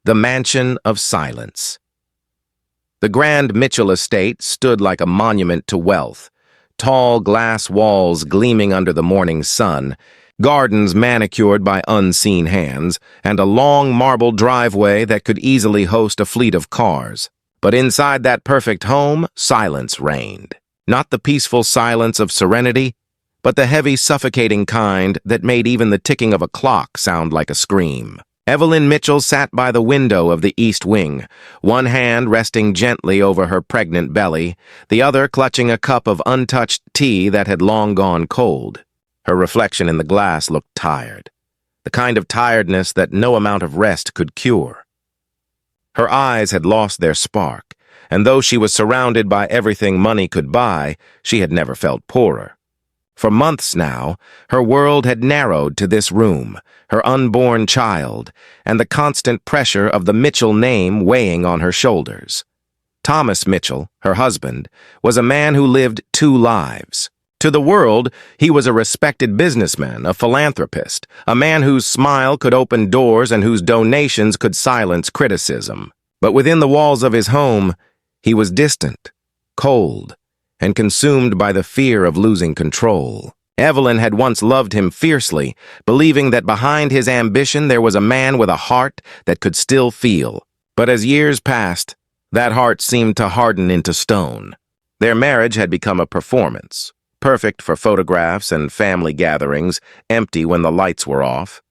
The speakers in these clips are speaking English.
The Mansion of Silence. The grand Mitchell estate stood like a monument to wealth, tall glass walls gleaming under the morning sun, gardens manicured by unseen hands, and a long marble driveway that could easily host a fleet of cars. But inside that perfect home, silence reigned. Not the peaceful silence of serenity, but the heavy, suffocating kind that made even the ticking of a clock sound like a scream. Evelyn Mitchell sat by the window of the east wing, one hand resting gently over her pregnant belly, the other clutching a cup of untouched tea that had long gone cold. Her reflection in the glass looked tired, the kind of tiredness that no amount of rest could cure. Her eyes had lost their spark, and though she was surrounded by everything money could buy, she had never felt poorer. For months now, her world had narrowed to this room, her unborn child, and the constant pressure of the Mitchell name weighing on her shoulders. Thomas Mitchell, her husband, was a man who lived two lives. To the world, he was a respected businessman, a philanthropist, a man whose smile could open doors and whose donations could silence criticism. But within the walls of his home, he was distant, cold, and consumed by the fear of losing control. Evelyn had once loved him fiercely, believing that behind his ambition there was a man with a heart that could still feel. But as years passed, that heart seemed to harden into stone. Their marriage had become a performance, perfect for photographs and family gatherings, empty when the lights were off.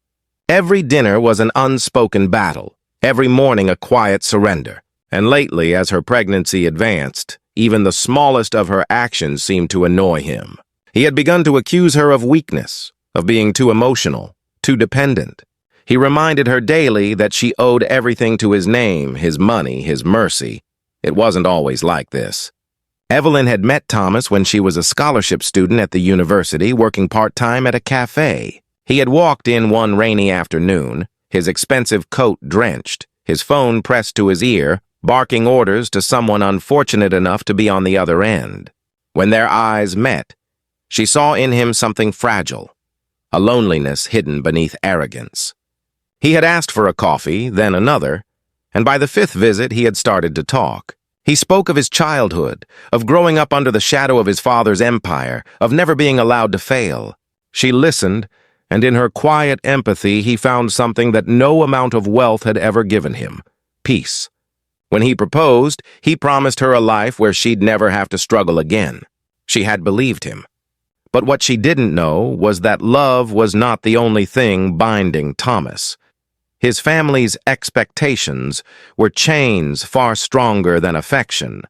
Every dinner was an unspoken battle, every morning a quiet surrender. And lately, as her pregnancy advanced, even the smallest of her actions seemed to annoy him. He had begun to accuse her of weakness, of being too emotional, too dependent. He reminded her daily that she owed everything to his name, his money, his mercy. It wasn't always like this. Evelyn had met Thomas when she was a scholarship student at the university, working part-time at a cafe. He had walked in one rainy afternoon, his expensive coat drenched, his phone pressed to his ear, barking orders to someone unfortunate enough to be on the other end. When their eyes met, she saw in him something fragile, a loneliness hidden beneath arrogance. He had asked for a coffee, then another, and by the fifth visit he had started to talk. He spoke of his childhood, of growing up under the shadow of his father's empire, of never being allowed to fail. She listened, and in her quiet empathy he found something that no amount of wealth had ever given him: peace. When he proposed, he promised her a life where she'd never have to struggle again. She had believed him. But what she didn't know was that love was not the only thing binding Thomas. His family's expectations were chains far stronger than affection.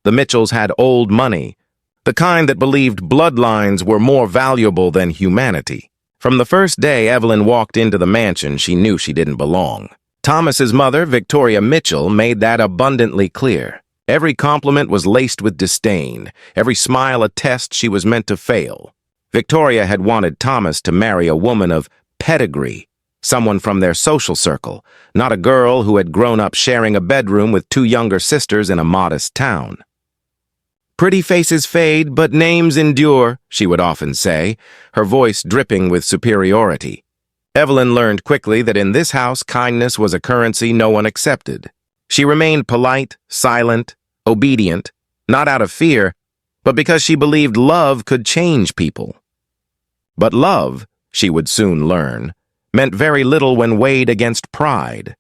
The Mitchells had old money, the kind that believed bloodlines were more valuable than humanity. From the first day Evelyn walked into the mansion, she knew she didn't belong. Thomas's mother, Victoria Mitchell, made that abundantly clear. Every compliment was laced with disdain, every smile a test she was meant to fail. Victoria had wanted Thomas to marry a woman of pedigree, someone from their social circle, not a girl who had grown up sharing a bedroom with two younger sisters in a modest town. "Pretty faces fade, but names endure," she would often say, her voice dripping with superiority. Evelyn learned quickly that in this house kindness was a currency no one accepted. She remained polite, silent, obedient, not out of fear, but because she believed love could change people. But love, she would soon learn, meant very little when weighed against pride.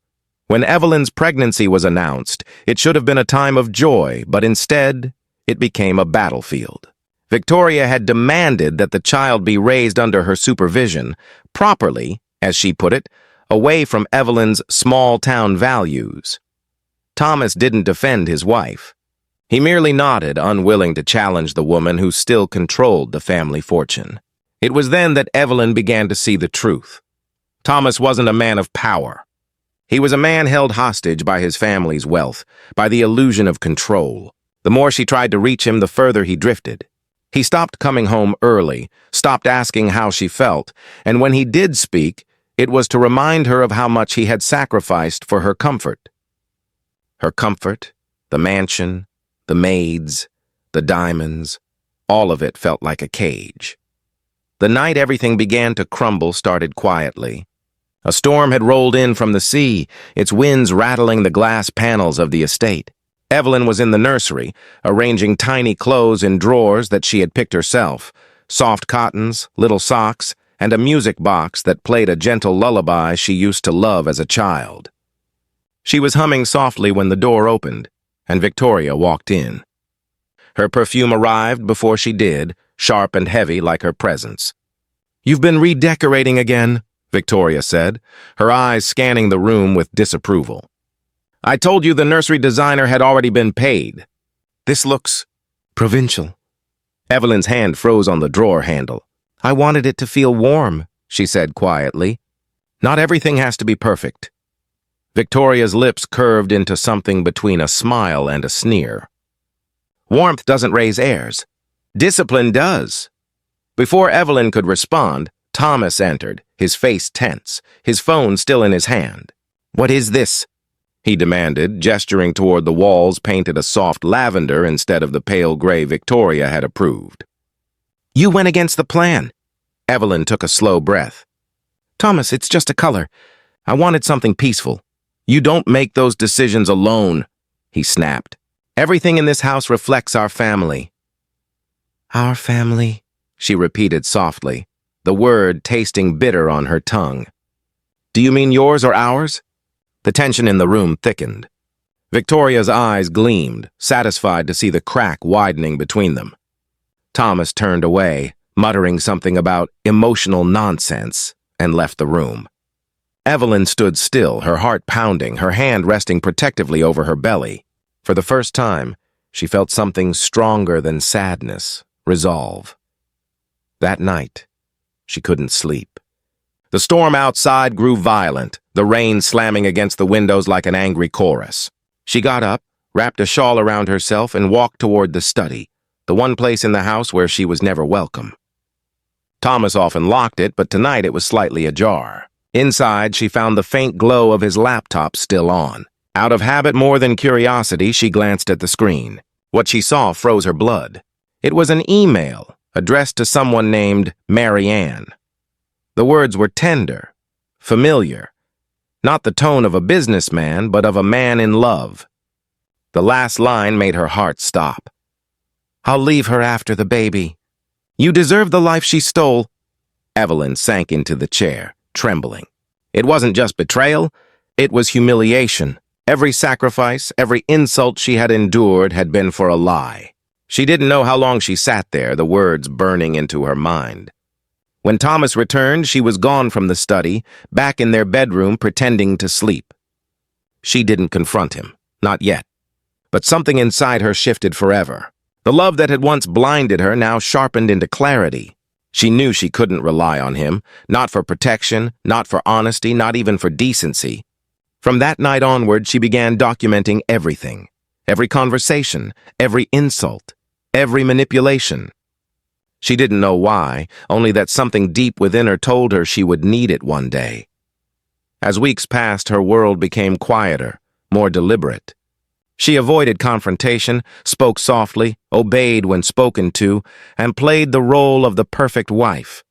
When Evelyn's pregnancy was announced, it should have been a time of joy, but instead, it became a battlefield. Victoria had demanded that the child be raised under her supervision, properly, as she put it, away from Evelyn's small-town values. Thomas didn't defend his wife. He merely nodded, unwilling to challenge the woman who still controlled the family fortune. It was then that Evelyn began to see the truth. Thomas wasn't a man of power. He was a man held hostage by his family's wealth, by the illusion of control. The more she tried to reach him, the further he drifted. He stopped coming home early, stopped asking how she felt, and when he did speak, it was to remind her of how much he had sacrificed for her comfort. Her comfort, the mansion, the maids, the diamonds, all of it felt like a cage. The night everything began to crumble started quietly. A storm had rolled in from the sea, its winds rattling the glass panels of the estate. Evelyn was in the nursery, arranging tiny clothes in drawers that she had picked herself, soft cottons, little socks, and a music box that played a gentle lullaby she used to love as a child. She was humming softly when the door opened, and Victoria walked in. Her perfume arrived before she did, sharp and heavy like her presence. "You've been redecorating again," Victoria said, her eyes scanning the room with disapproval. "I told you the nursery designer had already been paid. This looks provincial." Evelyn's hand froze on the drawer handle. "I wanted it to feel warm," she said quietly. "Not everything has to be perfect." Victoria's lips curved into something between a smile and a sneer. "Warmth doesn't raise heirs. Discipline does." Before Evelyn could respond, Thomas entered, his face tense, his phone still in his hand. "What is this?" he demanded, gesturing toward the walls painted a soft lavender instead of the pale gray Victoria had approved. "You went against the plan." Evelyn took a slow breath. "Thomas, it's just a color. I wanted something peaceful." "You don't make those decisions alone," he snapped. "Everything in this house reflects our family." "Our family," she repeated softly, the word tasting bitter on her tongue. "Do you mean yours or ours?" The tension in the room thickened. Victoria's eyes gleamed, satisfied to see the crack widening between them. Thomas turned away, muttering something about emotional nonsense, and left the room. Evelyn stood still, her heart pounding, her hand resting protectively over her belly. For the first time, she felt something stronger than sadness, resolve. That night, she couldn't sleep. The storm outside grew violent, the rain slamming against the windows like an angry chorus. She got up, wrapped a shawl around herself, and walked toward the study, the one place in the house where she was never welcome. Thomas often locked it, but tonight it was slightly ajar. Inside, she found the faint glow of his laptop still on. Out of habit more than curiosity, she glanced at the screen. What she saw froze her blood. It was an email addressed to someone named Marianne. The words were tender, familiar, not the tone of a businessman, but of a man in love. The last line made her heart stop. "I'll leave her after the baby. You deserve the life she stole." Evelyn sank into the chair, trembling. It wasn't just betrayal, it was humiliation. Every sacrifice, every insult she had endured had been for a lie. She didn't know how long she sat there, the words burning into her mind. When Thomas returned, she was gone from the study, back in their bedroom pretending to sleep. She didn't confront him, not yet. But something inside her shifted forever. The love that had once blinded her now sharpened into clarity. She knew she couldn't rely on him, not for protection, not for honesty, not even for decency. From that night onward, she began documenting everything. Every conversation, every insult, every manipulation. She didn't know why, only that something deep within her told her she would need it one day. As weeks passed, her world became quieter, more deliberate. She avoided confrontation, spoke softly, obeyed when spoken to, and played the role of the perfect wife.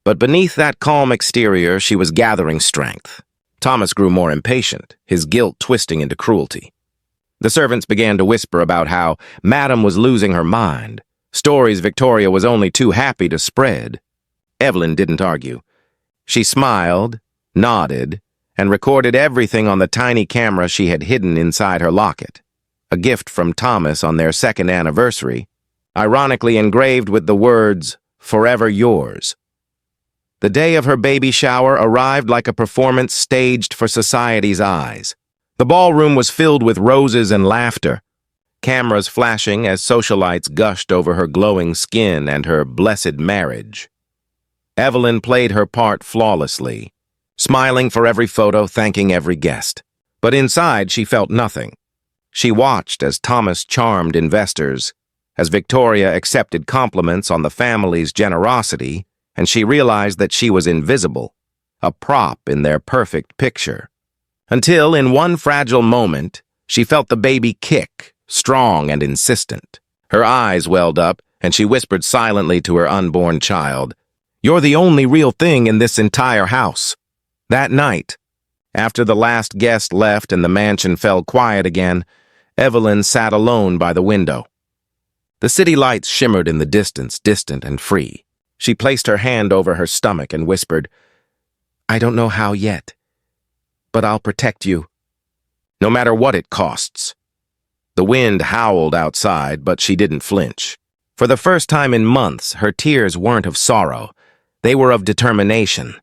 But beneath that calm exterior, she was gathering strength. Thomas grew more impatient, his guilt twisting into cruelty. The servants began to whisper about how Madame was losing her mind, stories Victoria was only too happy to spread. Evelyn didn't argue. She smiled, nodded, and recorded everything on the tiny camera she had hidden inside her locket. A gift from Thomas on their second anniversary, ironically engraved with the words, "Forever yours." The day of her baby shower arrived like a performance staged for society's eyes. The ballroom was filled with roses and laughter, cameras flashing as socialites gushed over her glowing skin and her blessed marriage. Evelyn played her part flawlessly, smiling for every photo, thanking every guest. But inside, she felt nothing. She watched as Thomas charmed investors, as Victoria accepted compliments on the family's generosity, and she realized that she was invisible, a prop in their perfect picture. Until, in one fragile moment, she felt the baby kick, strong and insistent. Her eyes welled up, and she whispered silently to her unborn child, "You're the only real thing in this entire house." That night, after the last guest left and the mansion fell quiet again, Evelyn sat alone by the window. The city lights shimmered in the distance, distant and free. She placed her hand over her stomach and whispered, "I don't know how yet, but I'll protect you, no matter what it costs." The wind howled outside, but she didn't flinch. For the first time in months, her tears weren't of sorrow. They were of determination.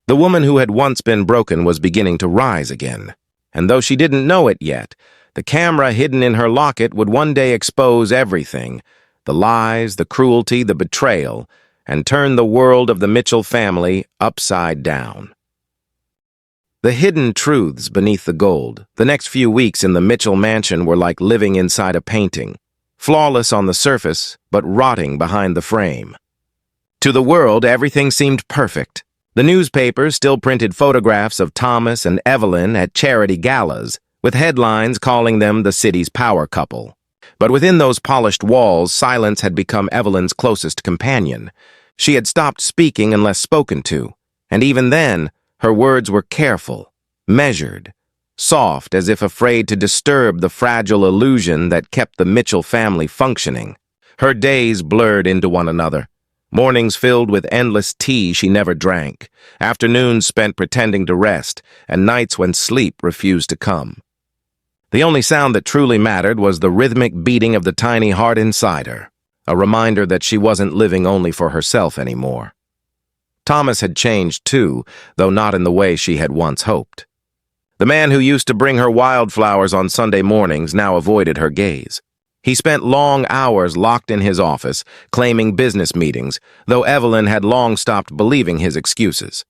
The woman who had once been broken was beginning to rise again. And though she didn't know it yet, the camera hidden in her locket would one day expose everything, the lies, the cruelty, the betrayal, and turn the world of the Mitchell family upside down. The hidden truths beneath the gold. The next few weeks in the Mitchell mansion were like living inside a painting, flawless on the surface, but rotting behind the frame. To the world, everything seemed perfect. The newspapers still printed photographs of Thomas and Evelyn at charity galas, with headlines calling them the city's power couple. But within those polished walls, silence had become Evelyn's closest companion. She had stopped speaking unless spoken to, and even then, her words were careful, measured, soft, as if afraid to disturb the fragile illusion that kept the Mitchell family functioning. Her days blurred into one another. Mornings filled with endless tea she never drank, afternoons spent pretending to rest, and nights when sleep refused to come. The only sound that truly mattered was the rhythmic beating of the tiny heart inside her, a reminder that she wasn't living only for herself anymore. Thomas had changed too, though not in the way she had once hoped. The man who used to bring her wildflowers on Sunday mornings now avoided her gaze. He spent long hours locked in his office, claiming business meetings, though Evelyn had long stopped believing his excuses.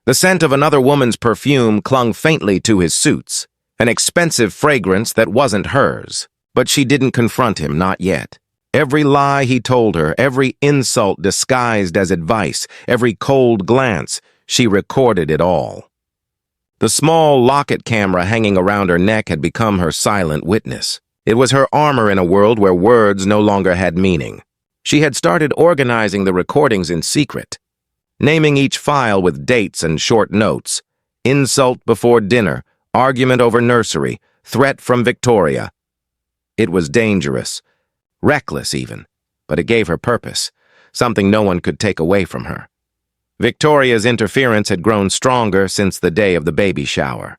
The scent of another woman's perfume clung faintly to his suits, an expensive fragrance that wasn't hers, but she didn't confront him, not yet. Every lie he told her, every insult disguised as advice, every cold glance, she recorded it all. The small locket camera hanging around her neck had become her silent witness. It was her armor in a world where words no longer had meaning. She had started organizing the recordings in secret, naming each file with dates and short notes. Insult before dinner, argument over nursery, threat from Victoria. It was dangerous, reckless even, but it gave her purpose, something no one could take away from her. Victoria's interference had grown stronger since the day of the baby shower.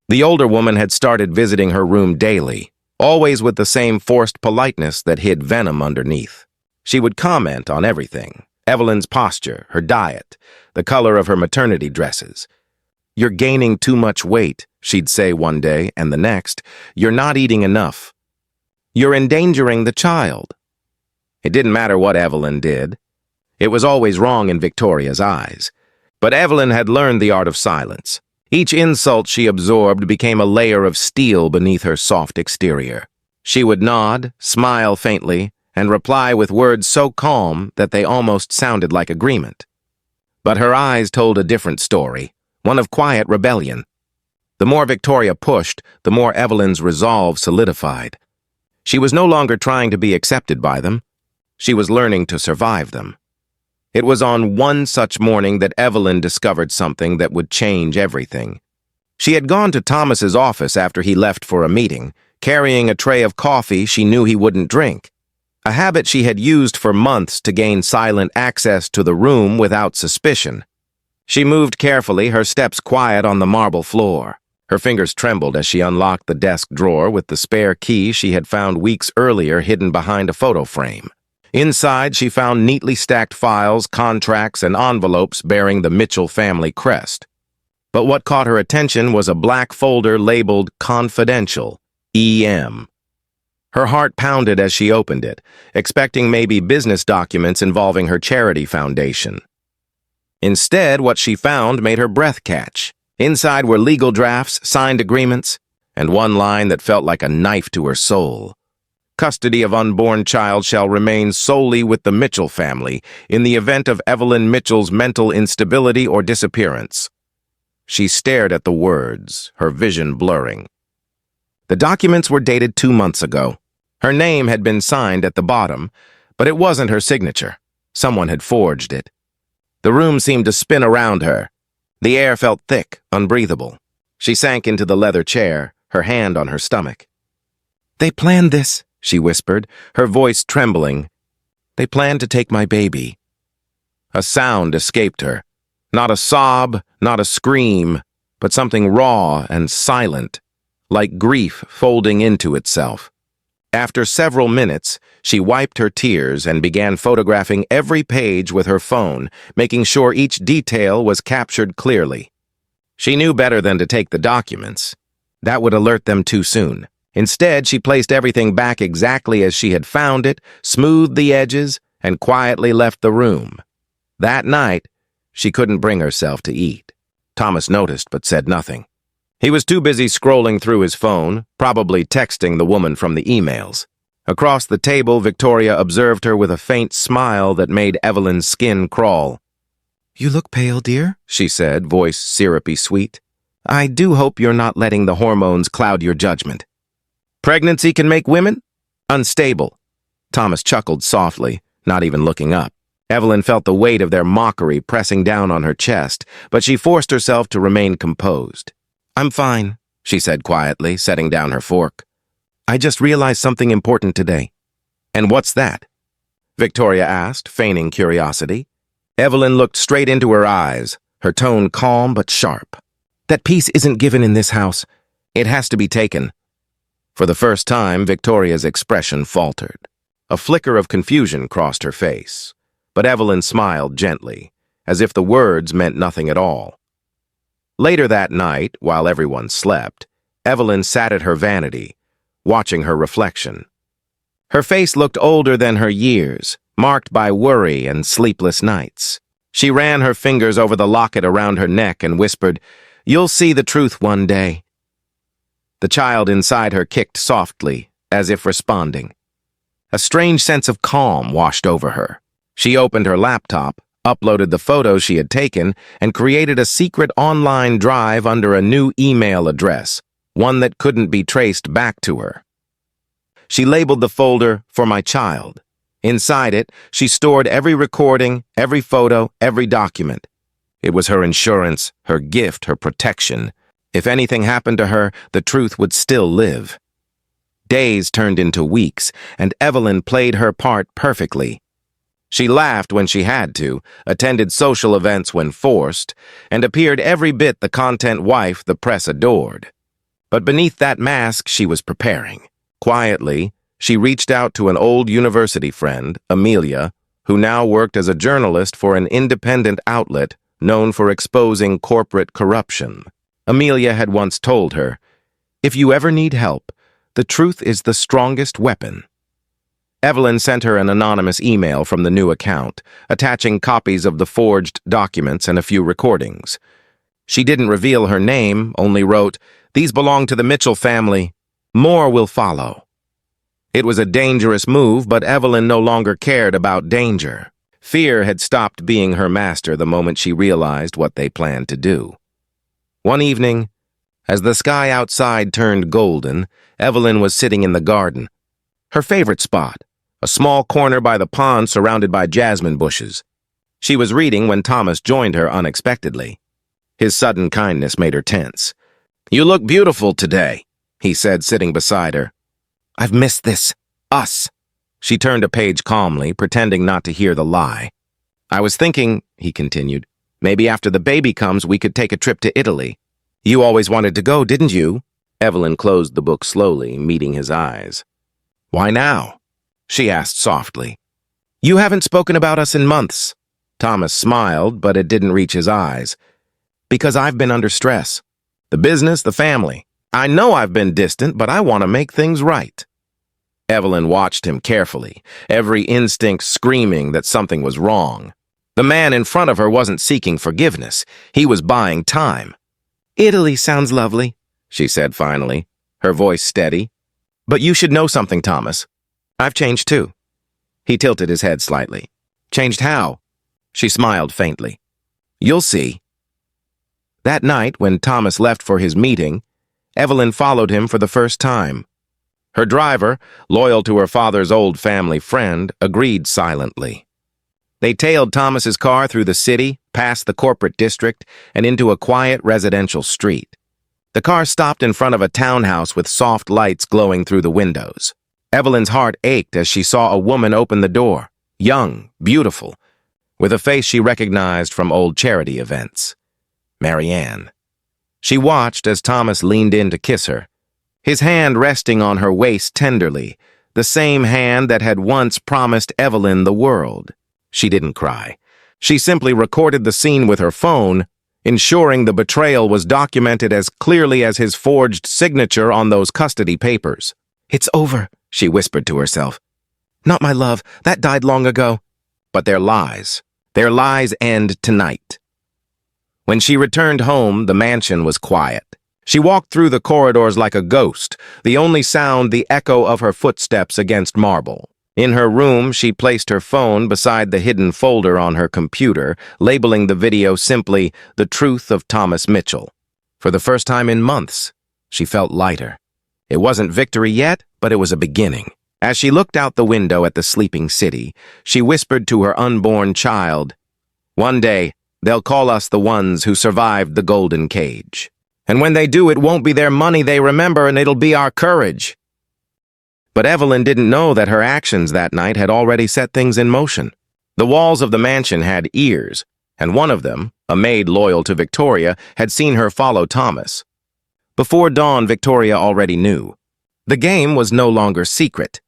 The older woman had started visiting her room daily, always with the same forced politeness that hid venom underneath. She would comment on everything: Evelyn's posture, her diet, the color of her maternity dresses. "You're gaining too much weight," she'd say one day, and the next, "You're not eating enough. You're endangering the child." It didn't matter what Evelyn did. It was always wrong in Victoria's eyes. But Evelyn had learned the art of silence. Each insult she absorbed became a layer of steel beneath her soft exterior. She would nod, smile faintly, and reply with words so calm that they almost sounded like agreement. But her eyes told a different story, one of quiet rebellion. The more Victoria pushed, the more Evelyn's resolve solidified. She was no longer trying to be accepted by them. She was learning to survive them. It was on one such morning that Evelyn discovered something that would change everything. She had gone to Thomas's office after he left for a meeting, carrying a tray of coffee she knew he wouldn't drink, a habit she had used for months to gain silent access to the room without suspicion. She moved carefully, her steps quiet on the marble floor. Her fingers trembled as she unlocked the desk drawer with the spare key she had found weeks earlier hidden behind a photo frame. Inside, she found neatly stacked files, contracts, and envelopes bearing the Mitchell family crest. But what caught her attention was a black folder labeled Confidential, EM. Her heart pounded as she opened it, expecting maybe business documents involving her charity foundation. Instead, what she found made her breath catch. Inside were legal drafts, signed agreements, and one line that felt like a knife to her soul. Custody of unborn child shall remain solely with the Mitchell family in the event of Evelyn Mitchell's mental instability or disappearance. She stared at the words, her vision blurring. The documents were dated 2 months ago. Her name had been signed at the bottom, but it wasn't her signature. Someone had forged it. The room seemed to spin around her. The air felt thick, unbreathable. She sank into the leather chair, her hand on her stomach. "They planned this," she whispered, her voice trembling. "They planned to take my baby." A sound escaped her. Not a sob, not a scream, but something raw and silent, like grief folding into itself. After several minutes, she wiped her tears and began photographing every page with her phone, making sure each detail was captured clearly. She knew better than to take the documents. That would alert them too soon. Instead, she placed everything back exactly as she had found it, smoothed the edges, and quietly left the room. That night, she couldn't bring herself to eat. Thomas noticed but said nothing. He was too busy scrolling through his phone, probably texting the woman from the emails. Across the table, Victoria observed her with a faint smile that made Evelyn's skin crawl. "You look pale, dear," she said, voice syrupy sweet. "I do hope you're not letting the hormones cloud your judgment." "Pregnancy can make women unstable." Thomas chuckled softly, not even looking up. Evelyn felt the weight of their mockery pressing down on her chest, but she forced herself to remain composed. "I'm fine," she said quietly, setting down her fork. "I just realized something important today." "And what's that?" Victoria asked, feigning curiosity. Evelyn looked straight into her eyes, her tone calm but sharp. "That peace isn't given in this house. It has to be taken." For the first time, Victoria's expression faltered. A flicker of confusion crossed her face, but Evelyn smiled gently, as if the words meant nothing at all. Later that night, while everyone slept, Evelyn sat at her vanity, watching her reflection. Her face looked older than her years, marked by worry and sleepless nights. She ran her fingers over the locket around her neck and whispered, "You'll see the truth one day." The child inside her kicked softly, as if responding. A strange sense of calm washed over her. She opened her laptop, uploaded the photos she had taken, and created a secret online drive under a new email address, one that couldn't be traced back to her. She labeled the folder "For My Child." Inside it, she stored every recording, every photo, every document. It was her insurance, her gift, her protection. If anything happened to her, the truth would still live. Days turned into weeks, and Evelyn played her part perfectly. She laughed when she had to, attended social events when forced, and appeared every bit the content wife the press adored. But beneath that mask, she was preparing. Quietly, she reached out to an old university friend, Amelia, who now worked as a journalist for an independent outlet known for exposing corporate corruption. Amelia had once told her, "If you ever need help, the truth is the strongest weapon." Evelyn sent her an anonymous email from the new account, attaching copies of the forged documents and a few recordings. She didn't reveal her name, only wrote, "These belong to the Mitchell family. More will follow." It was a dangerous move, but Evelyn no longer cared about danger. Fear had stopped being her master the moment she realized what they planned to do. One evening, as the sky outside turned golden, Evelyn was sitting in the garden, her favorite spot, a small corner by the pond surrounded by jasmine bushes. She was reading when Thomas joined her unexpectedly. His sudden kindness made her tense. "You look beautiful today," he said, sitting beside her. "I've missed this. Us." She turned a page calmly, pretending not to hear the lie. "I was thinking," he continued, "maybe after the baby comes we could take a trip to Italy. You always wanted to go, didn't you?" Evelyn closed the book slowly, meeting his eyes. "Why now?" she asked softly. "You haven't spoken about us in months." Thomas smiled, but it didn't reach his eyes. "Because I've been under stress. The business, the family. I know I've been distant, but I want to make things right." Evelyn watched him carefully, every instinct screaming that something was wrong. The man in front of her wasn't seeking forgiveness. He was buying time. "Italy sounds lovely," she said finally, her voice steady. "But you should know something, Thomas. I've changed too." He tilted his head slightly. "Changed how?" She smiled faintly. "You'll see." That night, when Thomas left for his meeting, Evelyn followed him for the first time. Her driver, loyal to her father's old family friend, agreed silently. They tailed Thomas's car through the city, past the corporate district, and into a quiet residential street. The car stopped in front of a townhouse with soft lights glowing through the windows. Evelyn's heart ached as she saw a woman open the door, young, beautiful, with a face she recognized from old charity events. Marianne. She watched as Thomas leaned in to kiss her, his hand resting on her waist tenderly, the same hand that had once promised Evelyn the world. She didn't cry. She simply recorded the scene with her phone, ensuring the betrayal was documented as clearly as his forged signature on those custody papers. "It's over," she whispered to herself. "Not my love. That died long ago." But their lies end tonight. When she returned home, the mansion was quiet. She walked through the corridors like a ghost, the only sound the echo of her footsteps against marble. In her room, she placed her phone beside the hidden folder on her computer, labeling the video simply "The Truth of Thomas Mitchell." For the first time in months, she felt lighter. It wasn't victory yet, but it was a beginning. As she looked out the window at the sleeping city, she whispered to her unborn child, "One day, they'll call us the ones who survived the golden cage. And when they do, it won't be their money they remember, and it'll be our courage." But Evelyn didn't know that her actions that night had already set things in motion. The walls of the mansion had ears, and one of them, a maid loyal to Victoria, had seen her follow Thomas. Before dawn, Victoria already knew. The game was no longer secret.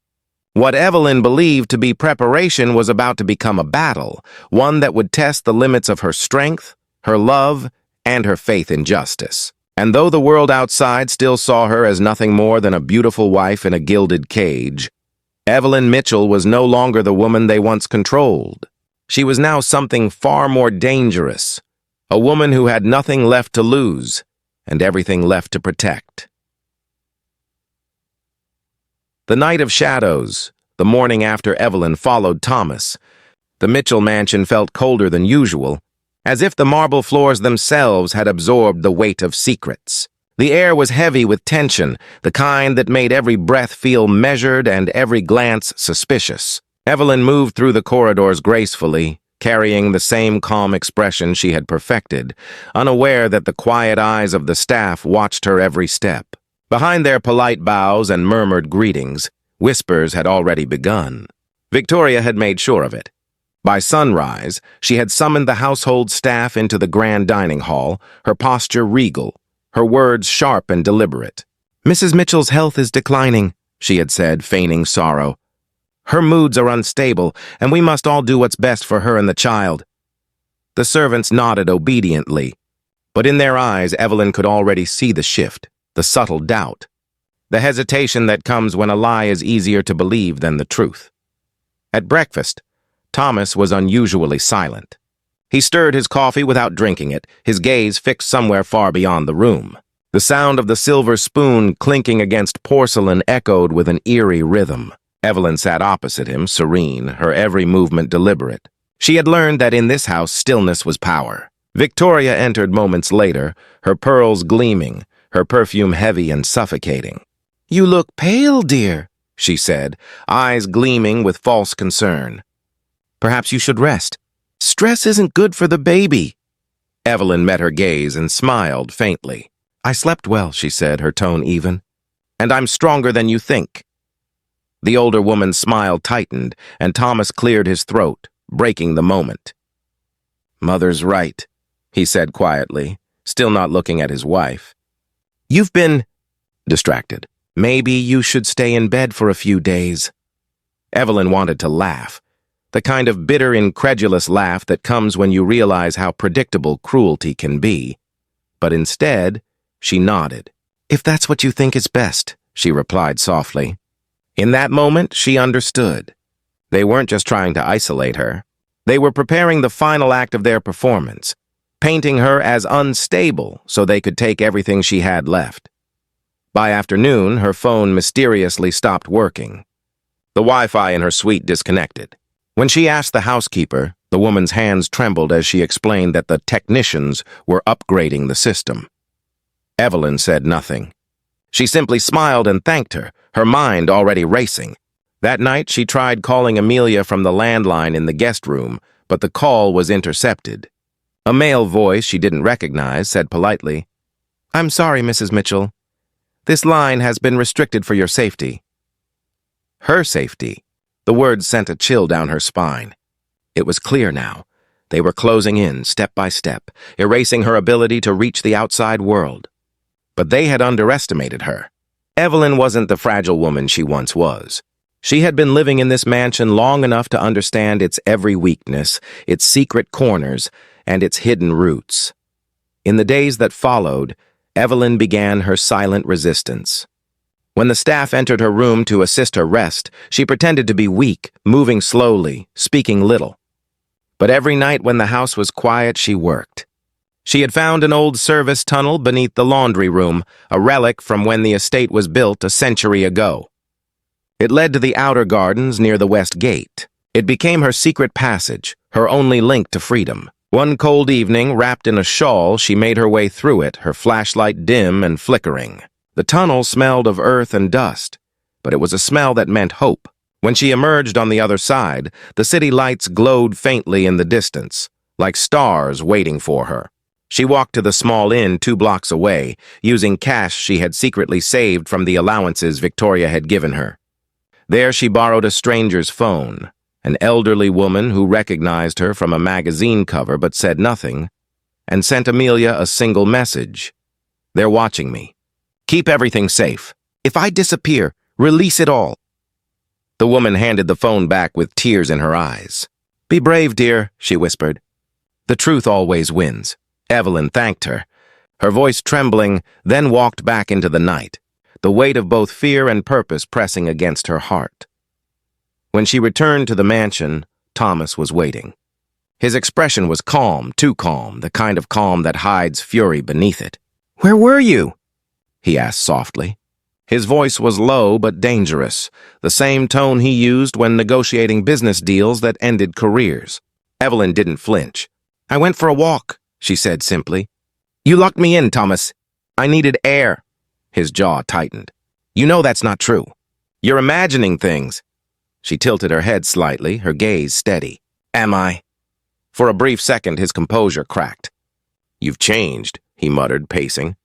What Evelyn believed to be preparation was about to become a battle, one that would test the limits of her strength, her love, and her faith in justice. And though the world outside still saw her as nothing more than a beautiful wife in a gilded cage, Evelyn Mitchell was no longer the woman they once controlled. She was now something far more dangerous, a woman who had nothing left to lose and everything left to protect. The night of shadows, the morning after Evelyn followed Thomas, the Mitchell mansion felt colder than usual, as if the marble floors themselves had absorbed the weight of secrets. The air was heavy with tension, the kind that made every breath feel measured and every glance suspicious. Evelyn moved through the corridors gracefully, carrying the same calm expression she had perfected, unaware that the quiet eyes of the staff watched her every step. Behind their polite bows and murmured greetings, whispers had already begun. Victoria had made sure of it. By sunrise, she had summoned the household staff into the grand dining hall, her posture regal, her words sharp and deliberate. "Mrs. Mitchell's health is declining," she had said, feigning sorrow. "Her moods are unstable, and we must all do what's best for her and the child." The servants nodded obediently, but in their eyes Evelyn could already see the shift, the subtle doubt, the hesitation that comes when a lie is easier to believe than the truth. At breakfast, Thomas was unusually silent. He stirred his coffee without drinking it, his gaze fixed somewhere far beyond the room. The sound of the silver spoon clinking against porcelain echoed with an eerie rhythm. Evelyn sat opposite him, serene, her every movement deliberate. She had learned that in this house stillness was power. Victoria entered moments later, her pearls gleaming, her perfume heavy and suffocating. "You look pale, dear," she said, eyes gleaming with false concern. "Perhaps you should rest. Stress isn't good for the baby." Evelyn met her gaze and smiled faintly. "I slept well," she said, her tone even. "And I'm stronger than you think." The older woman's smile tightened, and Thomas cleared his throat, breaking the moment. "Mother's right," he said quietly, still not looking at his wife. "You've been distracted. Maybe you should stay in bed for a few days." Evelyn wanted to laugh, the kind of bitter, incredulous laugh that comes when you realize how predictable cruelty can be. But instead, she nodded. "If that's what you think is best," she replied softly. In that moment, she understood. They weren't just trying to isolate her. They were preparing the final act of their performance, painting her as unstable so they could take everything she had left. By afternoon, her phone mysteriously stopped working. The Wi-Fi in her suite disconnected. When she asked the housekeeper, the woman's hands trembled as she explained that the technicians were upgrading the system. Evelyn said nothing. She simply smiled and thanked her, her mind already racing. That night, she tried calling Amelia from the landline in the guest room, but the call was intercepted. A male voice she didn't recognize said politely, "I'm sorry, Mrs. Mitchell. This line has been restricted for your safety." Her safety. The words sent a chill down her spine. It was clear now. They were closing in, step by step, erasing her ability to reach the outside world. But they had underestimated her. Evelyn wasn't the fragile woman she once was. She had been living in this mansion long enough to understand its every weakness, its secret corners, and its hidden roots. In the days that followed, Evelyn began her silent resistance. When the staff entered her room to assist her rest, she pretended to be weak, moving slowly, speaking little. But every night when the house was quiet, she worked. She had found an old service tunnel beneath the laundry room, a relic from when the estate was built a century ago. It led to the outer gardens near the west gate. It became her secret passage, her only link to freedom. One cold evening, wrapped in a shawl, she made her way through it, her flashlight dim and flickering. The tunnel smelled of earth and dust, but it was a smell that meant hope. When she emerged on the other side, the city lights glowed faintly in the distance, like stars waiting for her. She walked to the small inn 2 blocks away, using cash she had secretly saved from the allowances Victoria had given her. There she borrowed a stranger's phone, an elderly woman who recognized her from a magazine cover but said nothing, and sent Amelia a single message. "They're watching me. Keep everything safe. If I disappear, release it all." The woman handed the phone back with tears in her eyes. "Be brave, dear," she whispered. "The truth always wins." Evelyn thanked her, her voice trembling, then walked back into the night, the weight of both fear and purpose pressing against her heart. When she returned to the mansion, Thomas was waiting. His expression was calm, too calm, the kind of calm that hides fury beneath it. "Where were you?" he asked softly. His voice was low but dangerous, the same tone he used when negotiating business deals that ended careers. Evelyn didn't flinch. "I went for a walk," she said simply. "You locked me in, Thomas. I needed air." His jaw tightened. "You know that's not true. You're imagining things." She tilted her head slightly, her gaze steady. "Am I?" For a brief second, his composure cracked. "You've changed," he muttered, pacing.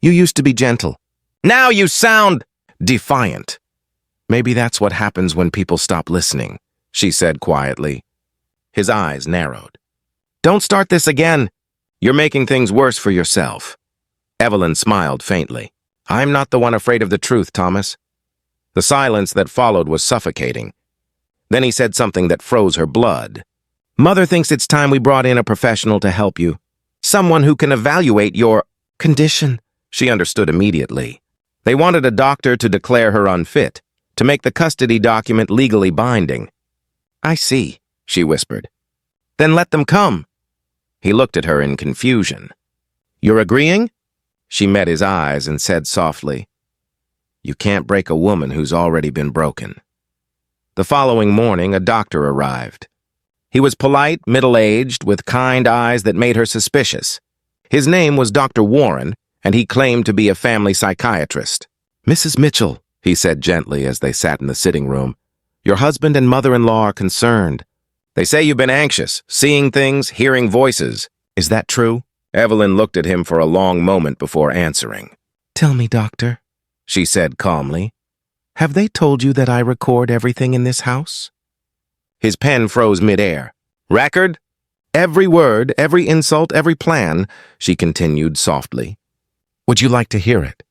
"You used to be gentle. Now you sound defiant." "Maybe that's what happens when people stop listening," she said quietly. His eyes narrowed. "Don't start this again. You're making things worse for yourself." Evelyn smiled faintly. "I'm not the one afraid of the truth, Thomas." The silence that followed was suffocating. Then he said something that froze her blood. "Mother thinks it's time we brought in a professional to help you. Someone who can evaluate your condition." She understood immediately. They wanted a doctor to declare her unfit, to make the custody document legally binding. "I see," she whispered. "Then let them come." He looked at her in confusion. "You're agreeing?" She met his eyes and said softly, "You can't break a woman who's already been broken." The following morning, a doctor arrived. He was polite, middle-aged, with kind eyes that made her suspicious. His name was Dr. Warren, and he claimed to be a family psychiatrist. "Mrs. Mitchell," he said gently as they sat in the sitting room, "your husband and mother-in-law are concerned. They say you've been anxious, seeing things, hearing voices. Is that true?" Evelyn looked at him for a long moment before answering. "Tell me, doctor," she said calmly. "Have they told you that I record everything in this house?" His pen froze midair. "Record? Every word, every insult, every plan," she continued softly. "Would you like to hear it?"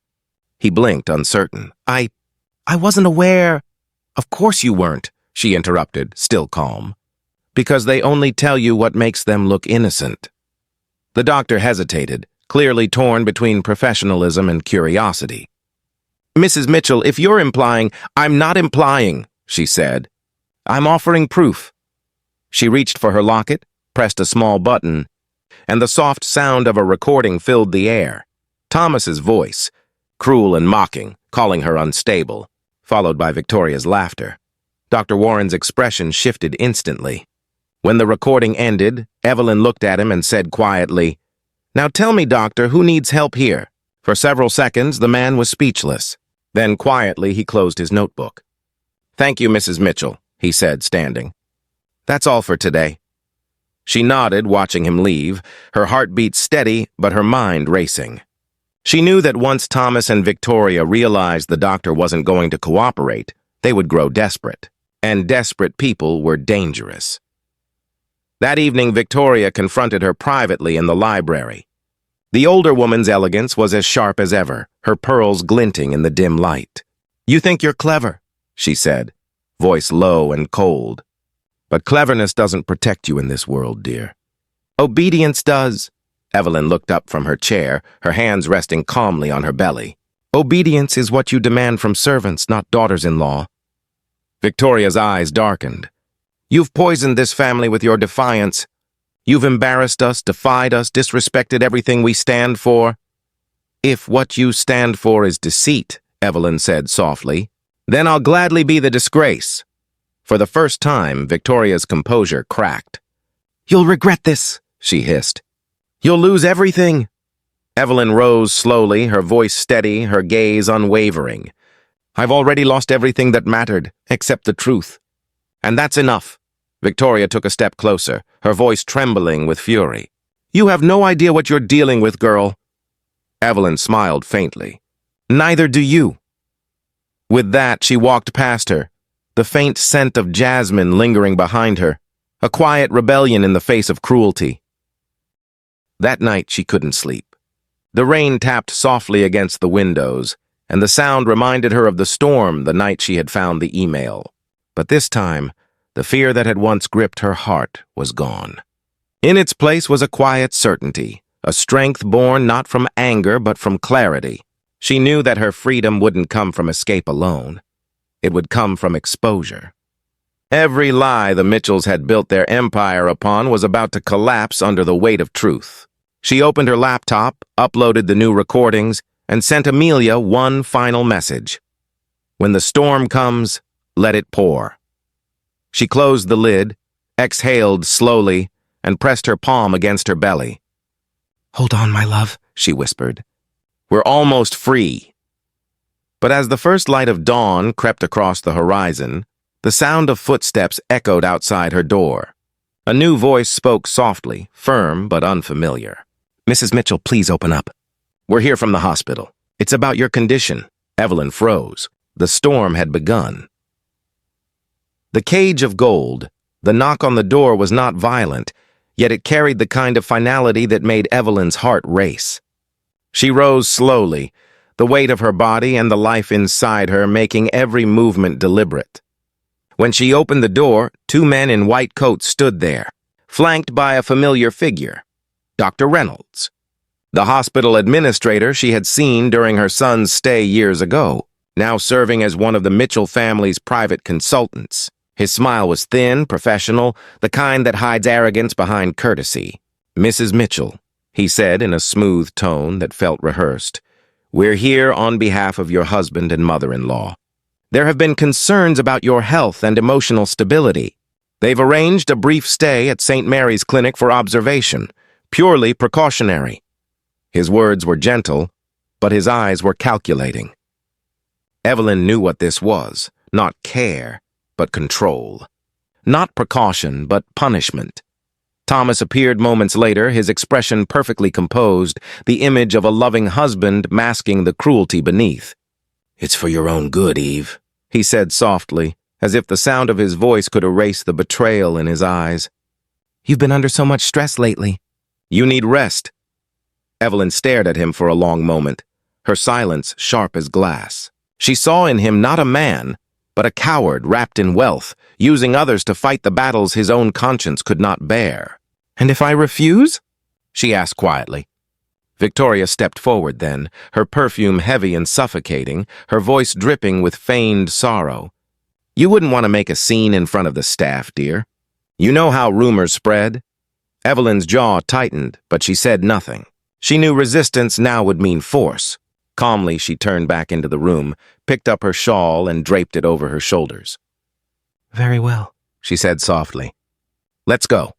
He blinked, uncertain. I wasn't aware." "Of course you weren't," she interrupted, still calm. "Because they only tell you what makes them look innocent." The doctor hesitated, clearly torn between professionalism and curiosity. "Mrs. Mitchell, if you're implying—" "I'm not implying," she said. "I'm offering proof." She reached for her locket, pressed a small button, and the soft sound of a recording filled the air. Thomas's voice, cruel and mocking, calling her unstable, followed by Victoria's laughter. Dr. Warren's expression shifted instantly. When the recording ended, Evelyn looked at him and said quietly, "Now tell me, doctor, who needs help here?" For several seconds, the man was speechless. Then quietly, he closed his notebook. "Thank you, Mrs. Mitchell," he said, standing. "That's all for today." She nodded, watching him leave, her heartbeat steady but her mind racing. She knew that once Thomas and Victoria realized the doctor wasn't going to cooperate, they would grow desperate. And desperate people were dangerous. That evening, Victoria confronted her privately in the library. The older woman's elegance was as sharp as ever, her pearls glinting in the dim light. "You think you're clever," she said, voice low and cold. "But cleverness doesn't protect you in this world, dear." "Obedience does." Evelyn looked up from her chair, her hands resting calmly on her belly. "Obedience is what you demand from servants, not daughters-in-law." Victoria's eyes darkened. "You've poisoned this family with your defiance. You've embarrassed us, defied us, disrespected everything we stand for." "If what you stand for is deceit," Evelyn said softly, "then I'll gladly be the disgrace." For the first time, Victoria's composure cracked. "You'll regret this," she hissed. "You'll lose everything." Evelyn rose slowly, her voice steady, her gaze unwavering. "I've already lost everything that mattered, except the truth. And that's enough." Victoria took a step closer, her voice trembling with fury. "You have no idea what you're dealing with, girl." Evelyn smiled faintly. "Neither do you." With that, she walked past her, the faint scent of jasmine lingering behind her, a quiet rebellion in the face of cruelty. That night, she couldn't sleep. The rain tapped softly against the windows, and the sound reminded her of the storm the night she had found the email. But this time, the fear that had once gripped her heart was gone. In its place was a quiet certainty, a strength born not from anger but from clarity. She knew that her freedom wouldn't come from escape alone. It would come from exposure. Every lie the Mitchells had built their empire upon was about to collapse under the weight of truth. She opened her laptop, uploaded the new recordings, and sent Amelia one final message. "When the storm comes, let it pour." She closed the lid, exhaled slowly, and pressed her palm against her belly. "Hold on, my love," she whispered. "We're almost free." But as the first light of dawn crept across the horizon, the sound of footsteps echoed outside her door. A new voice spoke softly, firm but unfamiliar. "Mrs. Mitchell, please open up. We're here from the hospital. It's about your condition." Evelyn froze. The storm had begun. The cage of gold, the knock on the door was not violent, yet it carried the kind of finality that made Evelyn's heart race. She rose slowly, the weight of her body and the life inside her making every movement deliberate. When she opened the door, two men in white coats stood there, flanked by a familiar figure, Dr. Reynolds, the hospital administrator she had seen during her son's stay years ago, now serving as one of the Mitchell family's private consultants. His smile was thin, professional, the kind that hides arrogance behind courtesy. "Mrs. Mitchell," he said in a smooth tone that felt rehearsed, "we're here on behalf of your husband and mother-in-law. There have been concerns about your health and emotional stability. They've arranged a brief stay at St. Mary's Clinic for observation, purely precautionary." His words were gentle, but his eyes were calculating. Evelyn knew what this was, not care, but control. Not precaution, but punishment. Thomas appeared moments later, his expression perfectly composed, the image of a loving husband masking the cruelty beneath. "It's for your own good, Eve," he said softly, as if the sound of his voice could erase the betrayal in his eyes. "You've been under so much stress lately." "You need rest." Evelyn stared at him for a long moment, her silence sharp as glass. She saw in him not a man, but a coward wrapped in wealth, using others to fight the battles his own conscience could not bear. "And if I refuse?" she asked quietly. Victoria stepped forward then, her perfume heavy and suffocating, her voice dripping with feigned sorrow. "You wouldn't want to make a scene in front of the staff, dear. You know how rumors spread." Evelyn's jaw tightened, but she said nothing. She knew resistance now would mean force. Calmly, she turned back into the room, picked up her shawl, and draped it over her shoulders. "Very well," she said softly. "Let's go."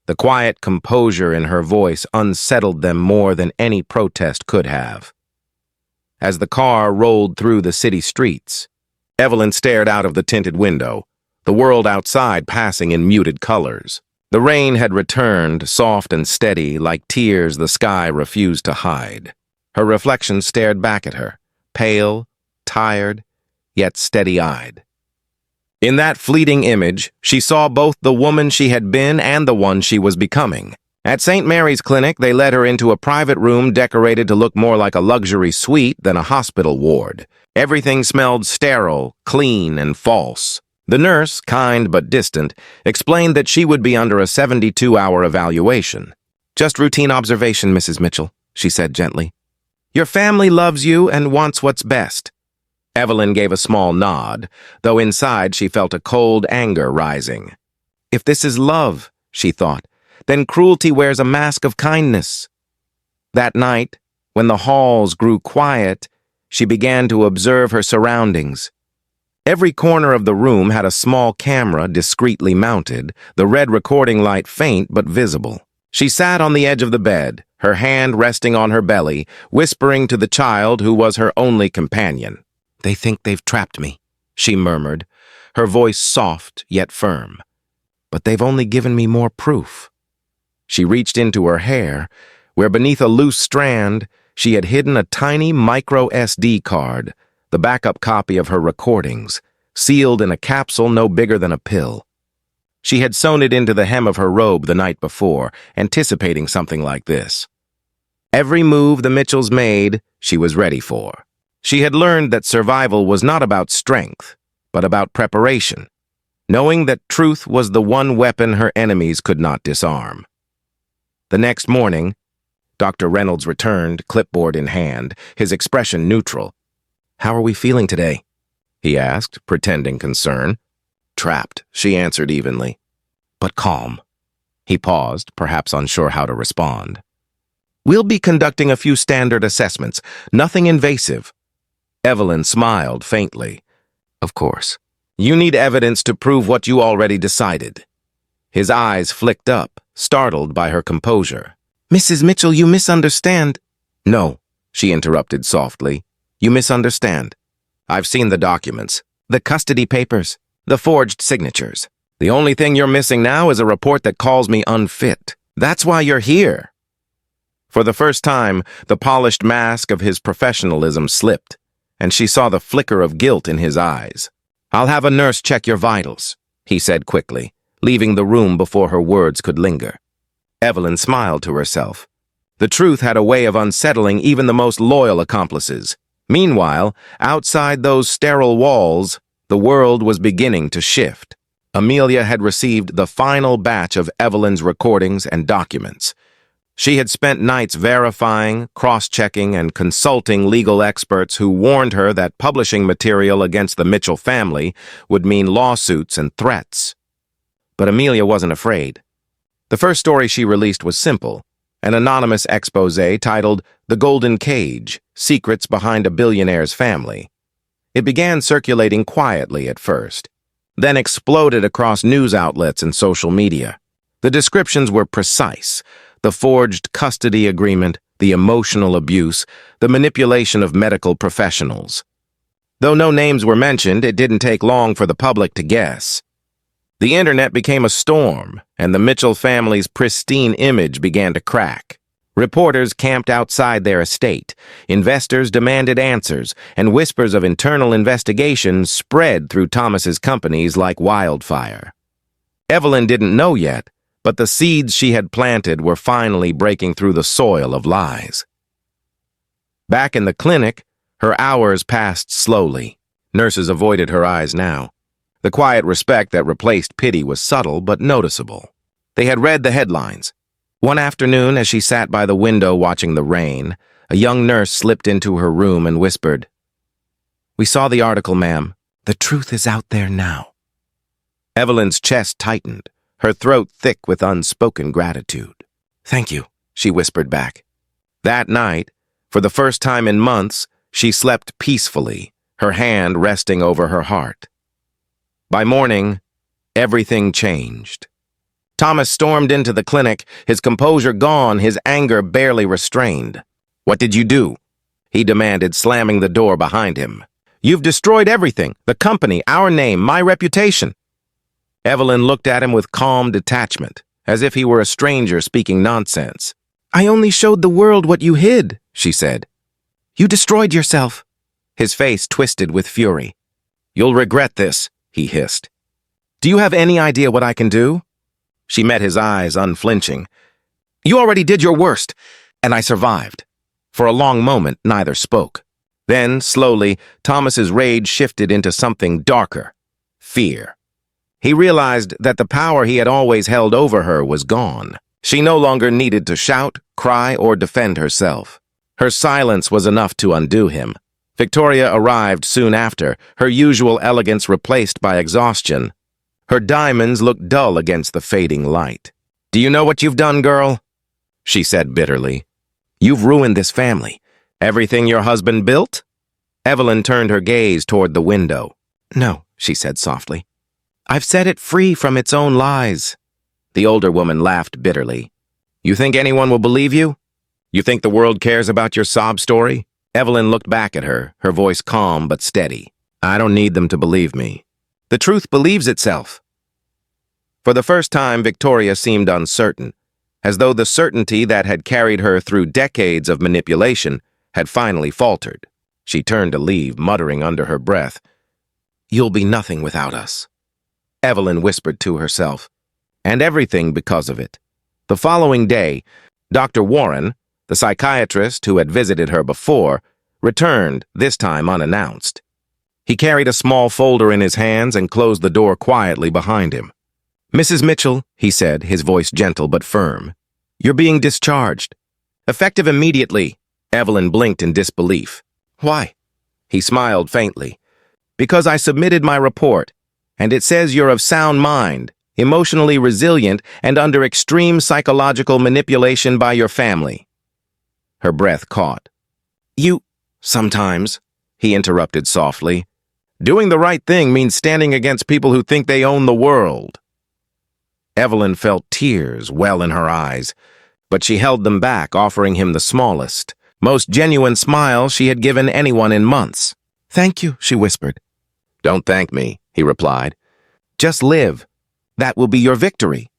The quiet composure in her voice unsettled them more than any protest could have. As the car rolled through the city streets, Evelyn stared out of the tinted window, the world outside passing in muted colors. The rain had returned, soft and steady, like tears the sky refused to hide. Her reflection stared back at her, pale, tired, yet steady-eyed. In that fleeting image, she saw both the woman she had been and the one she was becoming. At St. Mary's Clinic, they led her into a private room decorated to look more like a luxury suite than a hospital ward. Everything smelled sterile, clean, and false. The nurse, kind but distant, explained that she would be under a 72-hour evaluation. "Just routine observation, Mrs. Mitchell," she said gently. "Your family loves you and wants what's best." Evelyn gave a small nod, though inside she felt a cold anger rising. If this is love, she thought, then cruelty wears a mask of kindness. That night, when the halls grew quiet, she began to observe her surroundings. Every corner of the room had a small camera discreetly mounted, the red recording light faint but visible. She sat on the edge of the bed, her hand resting on her belly, whispering to the child who was her only companion. "They think they've trapped me," she murmured, her voice soft yet firm. "But they've only given me more proof." She reached into her hair, where beneath a loose strand, she had hidden a tiny micro SD card, the backup copy of her recordings, sealed in a capsule no bigger than a pill. She had sewn it into the hem of her robe the night before, anticipating something like this. Every move the Mitchells made, she was ready for. She had learned that survival was not about strength, but about preparation, knowing that truth was the one weapon her enemies could not disarm. The next morning, Dr. Reynolds returned, clipboard in hand, his expression neutral. "How are we feeling today?" he asked, pretending concern. "Trapped," she answered evenly. "But calm." He paused, perhaps unsure how to respond. "We'll be conducting a few standard assessments, nothing invasive." Evelyn smiled faintly. "Of course. You need evidence to prove what you already decided." His eyes flicked up, startled by her composure. "Mrs. Mitchell, you misunderstand." "No," she interrupted softly. "You misunderstand. I've seen the documents, the custody papers, the forged signatures. The only thing you're missing now is a report that calls me unfit. That's why you're here." For the first time, the polished mask of his professionalism slipped, and she saw the flicker of guilt in his eyes. "I'll have a nurse check your vitals," he said quickly, leaving the room before her words could linger. Evelyn smiled to herself. The truth had a way of unsettling even the most loyal accomplices. Meanwhile, outside those sterile walls, the world was beginning to shift. Amelia had received the final batch of Evelyn's recordings and documents. She had spent nights verifying, cross-checking, and consulting legal experts who warned her that publishing material against the Mitchell family would mean lawsuits and threats. But Amelia wasn't afraid. The first story she released was simple, an anonymous exposé titled "The Golden Cage: Secrets Behind a Billionaire's Family." It began circulating quietly at first, then exploded across news outlets and social media. The descriptions were precise: the forged custody agreement, the emotional abuse, the manipulation of medical professionals. Though no names were mentioned, it didn't take long for the public to guess. The internet became a storm, and the Mitchell family's pristine image began to crack. Reporters camped outside their estate, investors demanded answers, and whispers of internal investigations spread through Thomas's companies like wildfire. Evelyn didn't know yet, but the seeds she had planted were finally breaking through the soil of lies. Back in the clinic, her hours passed slowly. Nurses avoided her eyes now. The quiet respect that replaced pity was subtle but noticeable. They had read the headlines. One afternoon, as she sat by the window watching the rain, a young nurse slipped into her room and whispered, "We saw the article, ma'am. The truth is out there now." Evelyn's chest tightened, her throat thick with unspoken gratitude. "Thank you," she whispered back. That night, for the first time in months, she slept peacefully, her hand resting over her heart. By morning, everything changed. Thomas stormed into the clinic, his composure gone, his anger barely restrained. "What did you do?" he demanded, slamming the door behind him. "You've destroyed everything, the company, our name, my reputation." Evelyn looked at him with calm detachment, as if he were a stranger speaking nonsense. "I only showed the world what you hid," she said. "You destroyed yourself." His face twisted with fury. "You'll regret this," he hissed. "Do you have any idea what I can do?" She met his eyes, unflinching. "You already did your worst, and I survived." For a long moment, neither spoke. Then, slowly, Thomas's rage shifted into something darker. Fear. He realized that the power he had always held over her was gone. She no longer needed to shout, cry, or defend herself. Her silence was enough to undo him. Victoria arrived soon after, her usual elegance replaced by exhaustion. Her diamonds looked dull against the fading light. "Do you know what you've done, girl?" she said bitterly. "You've ruined this family. Everything your husband built?" Evelyn turned her gaze toward the window. "No," she said softly. "I've set it free from its own lies." The older woman laughed bitterly. "You think anyone will believe you? You think the world cares about your sob story?" Evelyn looked back at her, her voice calm but steady. "I don't need them to believe me. The truth believes itself." For the first time, Victoria seemed uncertain, as though the certainty that had carried her through decades of manipulation had finally faltered. She turned to leave, muttering under her breath, "You'll be nothing without us." Evelyn whispered to herself, "And everything because of it." The following day, Dr. Warren, the psychiatrist who had visited her before, returned, this time unannounced. He carried a small folder in his hands and closed the door quietly behind him. "Mrs. Mitchell," he said, his voice gentle but firm, "you're being discharged. Effective immediately." Evelyn blinked in disbelief. "Why?" He smiled faintly. "Because I submitted my report, and it says you're of sound mind, emotionally resilient, and under extreme psychological manipulation by your family." Her breath caught. "You—" "Sometimes," he interrupted softly. "Doing the right thing means standing against people who think they own the world." Evelyn felt tears well in her eyes, but she held them back, offering him the smallest, most genuine smile she had given anyone in months. "Thank you," she whispered. "Don't thank me," he replied. "Just live. That will be your victory."